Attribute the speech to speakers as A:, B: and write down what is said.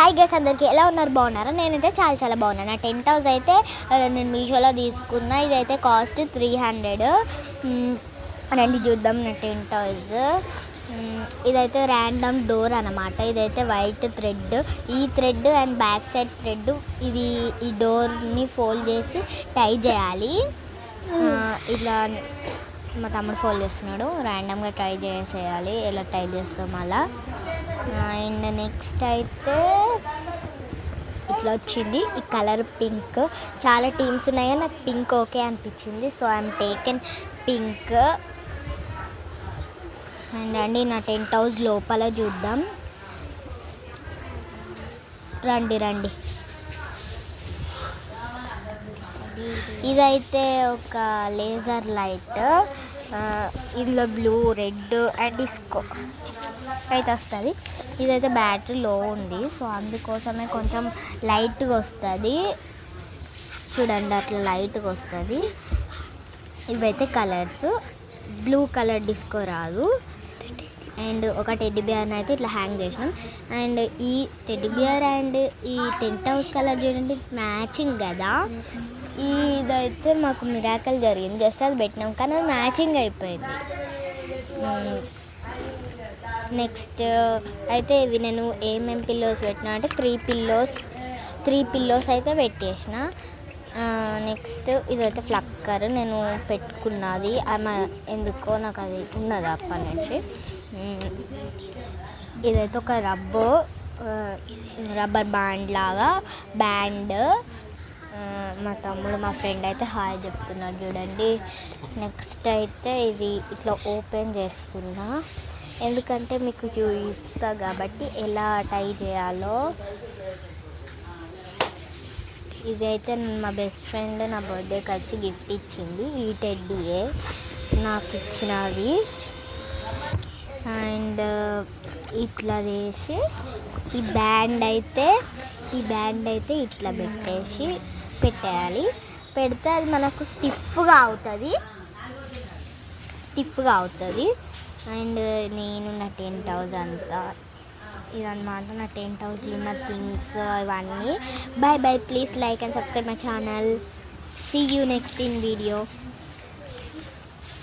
A: Hi guys, అందరికీ ఎలా ఉన్నారు? బాగున్నారా? నేనైతే చాలా చాలా బాగున్నాను. నా టెంట్ హౌస్ అయితే నేను మీషోలో తీసుకున్నా. ఇదైతే కాస్ట్ 300. రండి చూద్దాం నా టెంట్ హౌస్. ఇదైతే ర్యాండమ్ డోర్ అన్నమాట. ఇదైతే వైట్ థ్రెడ్, ఈ thread and back side thread ఇది ఈ డోర్ని ఫోల్డ్ చేసి టై చేయాలి. ఇలా మా తమ్ముడు ఫోల్డ్ చేస్తున్నాడు. ర్యాండమ్గా ట్రై చేసేయాలి, ఎలా ట్రై చేస్తాం అలా. అండ్ నెక్స్ట్ అయితే ఇట్లా వచ్చింది. ఈ కలర్ పింక్, చాలా టీమ్స్ ఉన్నాయి, నాకు పింక్ ఓకే అనిపించింది. So I'm taken pink. And అండి నా టెంట్ హౌస్ లోపల చూద్దాం. రండి రండి. ఇదైతే ఒక లేజర్ లైట్. ఇందులో బ్లూ, రెడ్ అండ్ డిస్కో అయితే వస్తుంది. ఇదైతే బ్యాటరీ లో ఉంది, సో అందుకోసమే కొంచెం లైట్గా వస్తుంది. చూడండి అట్లా లైట్గా వస్తుంది. ఇవైతే కలర్స్, బ్లూ కలర్ డిస్కో రాదు. అండ్ ఒక టెడ్డీ బియర్ని అయితే ఇట్లా హ్యాంగ్ చేసినాం. అండ్ ఈ టెడ్డీ బియర్ అండ్ ఈ టెంట్ హౌస్ కలర్ చూడండి, మ్యాచింగ్ కదా. ఇదైతే మాకు మిరాకల్ జరిగింది. జస్ట్ అది పెట్టినాం కానీ అది మ్యాచింగ్ అయిపోయింది. నెక్స్ట్ అయితే ఇవి నేను ఏమేమి పిల్లోస్ పెట్టినా అంటే త్రీ పిల్లోస్ అయితే పెట్టేసిన. నెక్స్ట్ ఇదైతే ఫ్లక్కర్ నేను పెట్టుకున్నది. ఎందుకో నాకు అది ఉన్నది అప్పటి నుంచి. ఇదైతే ఒక రబ్బర్ బ్యాండ్ లాగా బ్యాండ్. మా తమ్ముడు మా ఫ్రెండ్ అయితే హాయ్ చెప్తున్నాడు చూడండి. నెక్స్ట్ అయితే ఇది ఇట్లా ఓపెన్ చేస్తున్నా, ఎందుకంటే మీకు చూపిస్తా కాబట్టి ఎలా టై చేయాలో. ఇదైతే మా బెస్ట్ ఫ్రెండ్ నా బర్త్డేకి వచ్చి గిఫ్ట్ ఇచ్చింది. ఈ టెడ్డీయే నాకు ఇచ్చినది. అండ్ ఇట్లా చేసి ఈ బ్యాండ్ అయితే ఇట్లా పెట్టేయాలి. పెడితే అది మనకు స్టిఫ్గా అవుతుంది. అండ్ నేను నా టెంట్ హౌస్ అంతా ఇదన్నమాట. నా టెంట్ హౌస్లో ఉన్న థింగ్స్ ఇవన్నీ. Bye bye, please like and subscribe my channel. See you next in video.